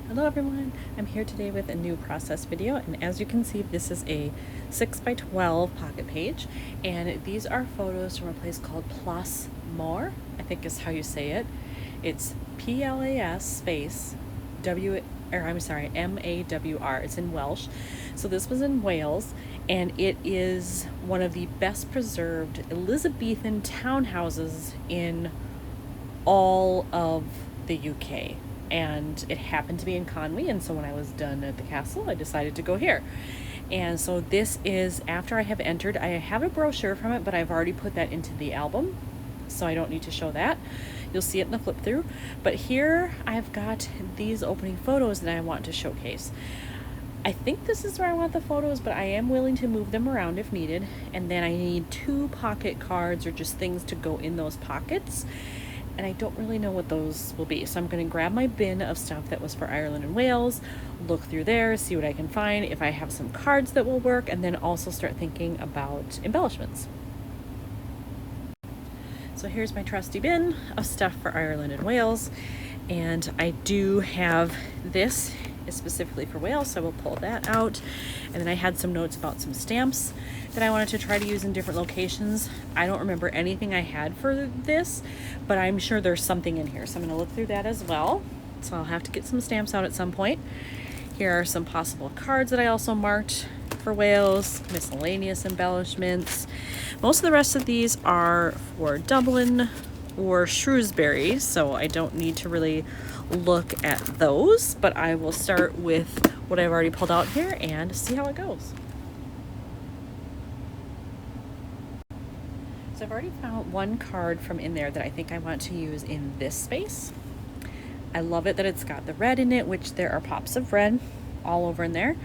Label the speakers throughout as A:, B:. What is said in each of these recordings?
A: Hello everyone, I'm here today with a new process video, and as you can see this is a 6x12 pocket page, and these are photos from a place called Plas Mawr, I think is how you say it. It's Plas space Mawr. It's in Welsh. So this was in Wales, and it is one of the best preserved Elizabethan townhouses in all of the UK. And it happened to be in Conwy, and so when I was done at the castle, I decided to go here. And so this is after I have entered. I have a brochure from it, but I've already put that into the album, so I don't need to show that. You'll see it in the flip through. But here I've got these opening photos that I want to showcase. I think this is where I want the photos, but I am willing to move them around if needed. And then I need 2 pocket cards or just things to go in those pockets. And I don't really know what those will be. So I'm going to grab my bin of stuff that was for Ireland and Wales, look through there, see what I can find, if I have some cards that will work, and then also start thinking about embellishments. So here's my trusty bin of stuff for Ireland and Wales, and I do have this is specifically for Wales, so I will pull that out. And then I had some notes about some stamps that I wanted to try to use in different locations. I don't remember anything I had for this, but I'm sure there's something in here, so I'm going to look through that as well. So I'll have to get some stamps out at some point. Here are some possible cards that I also marked for Wales, miscellaneous embellishments. Most of the rest of these are for Dublin or Shrewsbury, so I don't need to really look at those, but I will start with what I've already pulled out here and see how it goes. So I've already found one card from in there that I think I want to use in this space. I love it that it's got the red in it, which there are pops of red all over in there.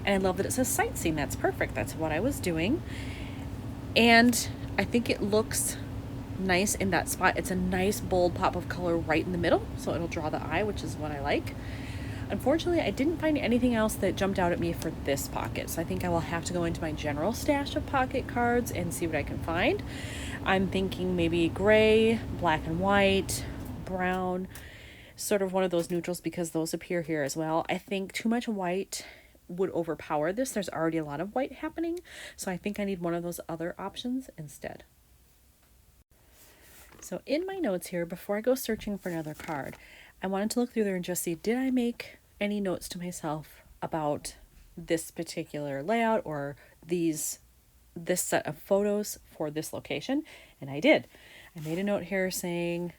A: And I love that it says sightseeing. That's perfect. That's what I was doing. And I think it looks nice in that spot. It's a nice bold pop of color right in the middle, so it'll draw the eye, which is what I like. Unfortunately, I didn't find anything else that jumped out at me for this pocket, so I think I will have to go into my general stash of pocket cards and see what I can find. I'm thinking maybe gray, black and white, brown, sort of one of those neutrals, because those appear here as well. I think too much white would overpower this. There's already a lot of white happening, so I think I need one of those other options instead. So in my notes here, before I go searching for another card, I wanted to look through there and just see, did I make any notes to myself about this particular layout or this set of photos for this location? And I did. I made a note here saying,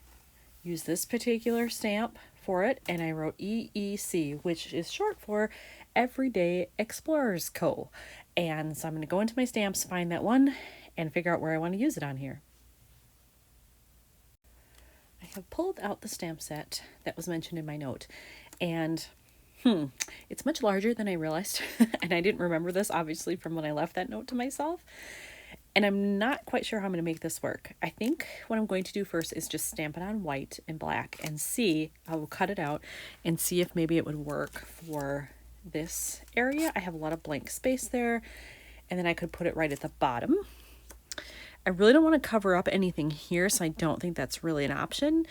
A: use this particular stamp for it, and I wrote EEC, which is short for Everyday Explorers Co. And so I'm going to go into my stamps, find that one, and figure out where I want to use it on here. I have pulled out the stamp set that was mentioned in my note, and it's much larger than I realized. And I didn't remember this obviously from when I left that note to myself, and I'm not quite sure how I'm going to make this work. I think what I'm going to do first is just stamp it on white and black and see. I will cut it out and see if maybe it would work for this area. I have a lot of blank space there, and then I could put it right at the bottom. I really don't want to cover up anything here, so I don't think that's really an option.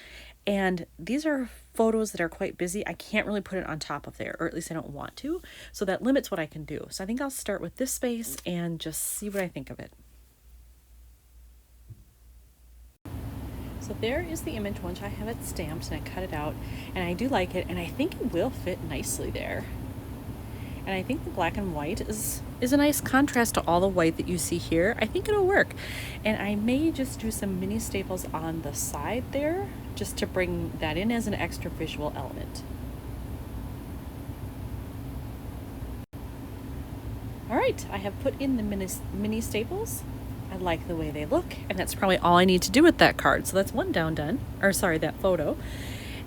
A: And these are photos that are quite busy. I can't really put it on top of there, or at least I don't want to. So that limits what I can do. So I think I'll start with this space and just see what I think of it. So there is the image once I have it stamped and I cut it out, and I do like it, and I think it will fit nicely there. And I think the black and white is a nice contrast to all the white that you see here. I think it'll work. And I may just do some mini staples on the side there, just to bring that in as an extra visual element. All right, I have put in the mini staples. I like the way they look, and that's probably all I need to do with that card. So that's one down done, or sorry, that photo.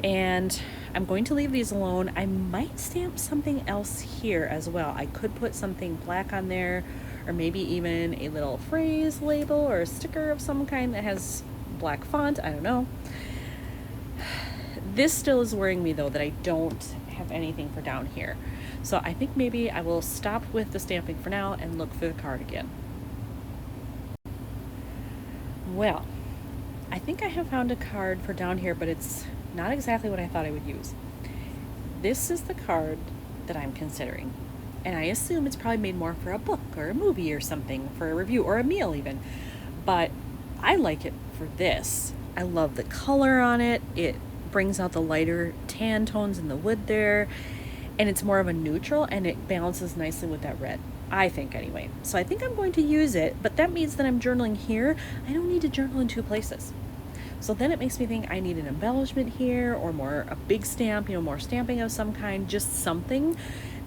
A: And I'm going to leave these alone. I might stamp something else here as well. I could put something black on there, or maybe even a little phrase label or a sticker of some kind that has black font. I don't know. This still is worrying me though, that I don't have anything for down here. So I think maybe I will stop with the stamping for now and look for the card again. Well, I think I have found a card for down here, but it's not exactly what I thought I would use. this is the card that I'm considering. And I assume it's probably made more for a book or a movie or something, for a review or a meal even. But I like it for this. I love the color on it. It brings out the lighter tan tones in the wood there. And it's more of a neutral, and it balances nicely with that red, I think anyway. So I think I'm going to use it, but that means that I'm journaling here. I don't need to journal in two places. So then it makes me think I need an embellishment here, or more a big stamp, more stamping of some kind, just something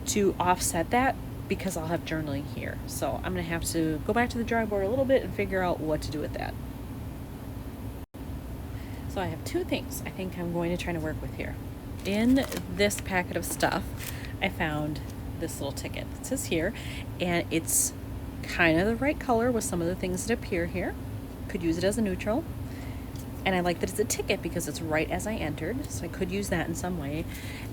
A: to offset that, because I'll have journaling here. So I'm gonna have to go back to the drawing board a little bit and figure out what to do with that. So I have two things I think I'm going to try to work with here. In this packet of stuff, I found this little ticket. It says here, and it's kind of the right color with some of the things that appear here. Could use it as a neutral. And I like that it's a ticket because it's right as I entered, so I could use that in some way.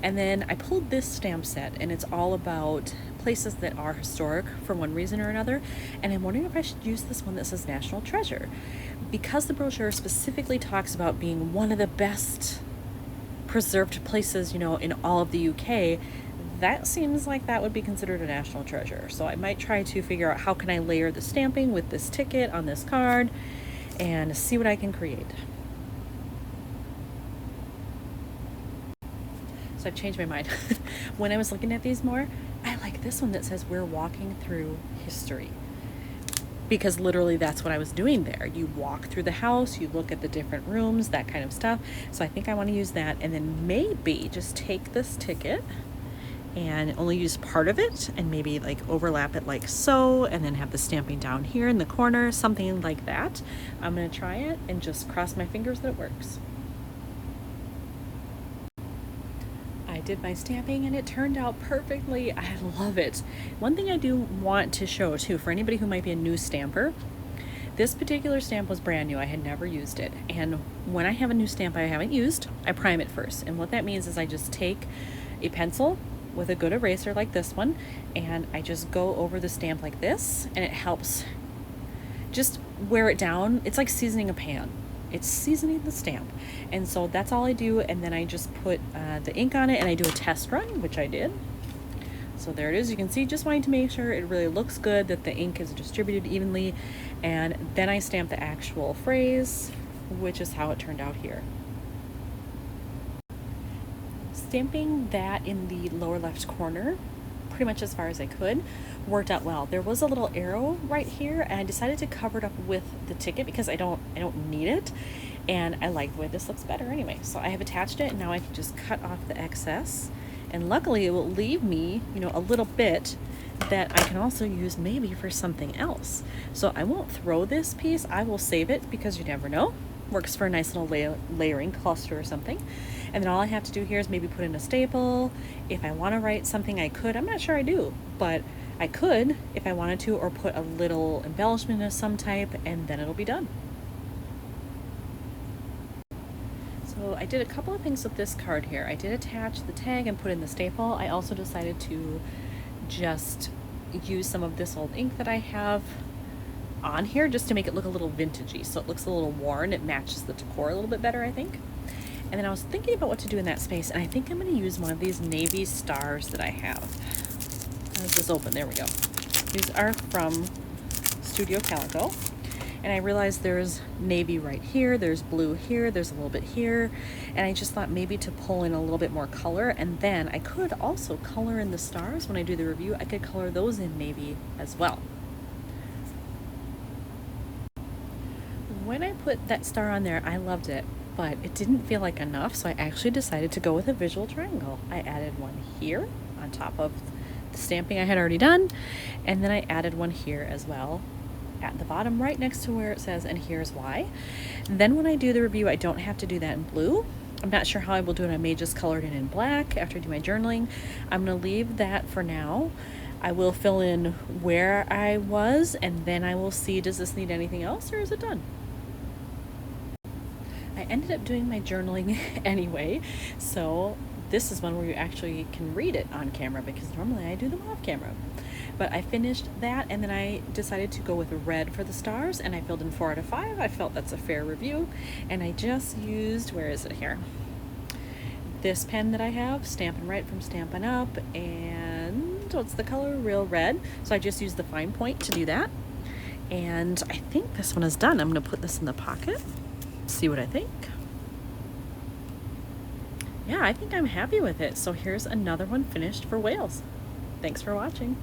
A: And then I pulled this stamp set, and it's all about places that are historic for one reason or another. And I'm wondering if I should use this one that says National Treasure, because the brochure specifically talks about being one of the best preserved places, in all of the UK. That seems like that would be considered a national treasure. So I might try to figure out how can I layer the stamping with this ticket on this card and see what I can create. So I've changed my mind. When I was looking at these more, I like this one that says we're walking through history, because literally that's what I was doing there. You walk through the house, you look at the different rooms, that kind of stuff. So I think I want to use that, and then maybe just take this ticket and only use part of it, and maybe like overlap it like so, and then have the stamping down here in the corner, something like that. I'm gonna try it and just cross my fingers that it works. I did my stamping and it turned out perfectly. I love it. One thing I do want to show too, for anybody who might be a new stamper, this particular stamp was brand new. I had never used it. And when I have a new stamp I haven't used, I prime it first. And what that means is I just take a pencil with a good eraser like this one, and I just go over the stamp like this, and it helps just wear it down. It's like seasoning a pan. It's seasoning the stamp. And so that's all I do, and then I just put the ink on it, and I do a test run, which I did. So there it is. You can see, just wanting to make sure it really looks good, that the ink is distributed evenly, and then I stamp the actual phrase, which is how it turned out here. Stamping that in the lower left corner, pretty much as far as I could, worked out well. There was a little arrow right here, and I decided to cover it up with the ticket because I don't need it, and I like the way this looks better anyway. So I have attached it, and now I can just cut off the excess, and luckily it will leave me, a little bit that I can also use maybe for something else. So I won't throw this piece. I will save it, because you never know. Works for a nice little layering cluster or something. And then all I have to do here is maybe put in a staple. If I want to write something, I could. I'm not sure I do, but I could if I wanted to, or put a little embellishment of some type, and then it'll be done. So I did a couple of things with this card here. I did attach the tag and put in the staple. I also decided to just use some of this old ink that I have on here just to make it look a little vintagey, so it looks a little worn. It matches the decor a little bit better, I think. And then I was thinking about what to do in that space, and I think I'm going to use one of these navy stars that I have. This is open. There we go. These are from Studio Calico, and I realized there's navy right here, there's blue here, there's a little bit here, and I just thought maybe to pull in a little bit more color, and then I could also color in the stars when I do the review. I could color those in navy as well. When I put that star on there, I loved it, but it didn't feel like enough, so I actually decided to go with a visual triangle. I added one here on top of the stamping I had already done, and then I added one here as well at the bottom right next to where it says "and here's why." Then when I do the review, I don't have to do that in blue. I'm not sure how I will do it. I may just color it in black after I do my journaling. I'm going to leave that for now. I will fill in where I was, and then I will see, does this need anything else, or is it done? I ended up doing my journaling anyway, so this is one where you actually can read it on camera, because normally I do them off camera. But I finished that, and then I decided to go with red for the stars, and I filled in 4 out of 5. I felt that's a fair review, and I just used, where is it here? this pen that I have, Stampin' Right from Stampin' Up, and what's the color? Real Red. So I just used the fine point to do that. And I think this one is done. I'm going to put this in the pocket, see what I think. Yeah, I think I'm happy with it. So here's another one finished for Wales. Thanks for watching.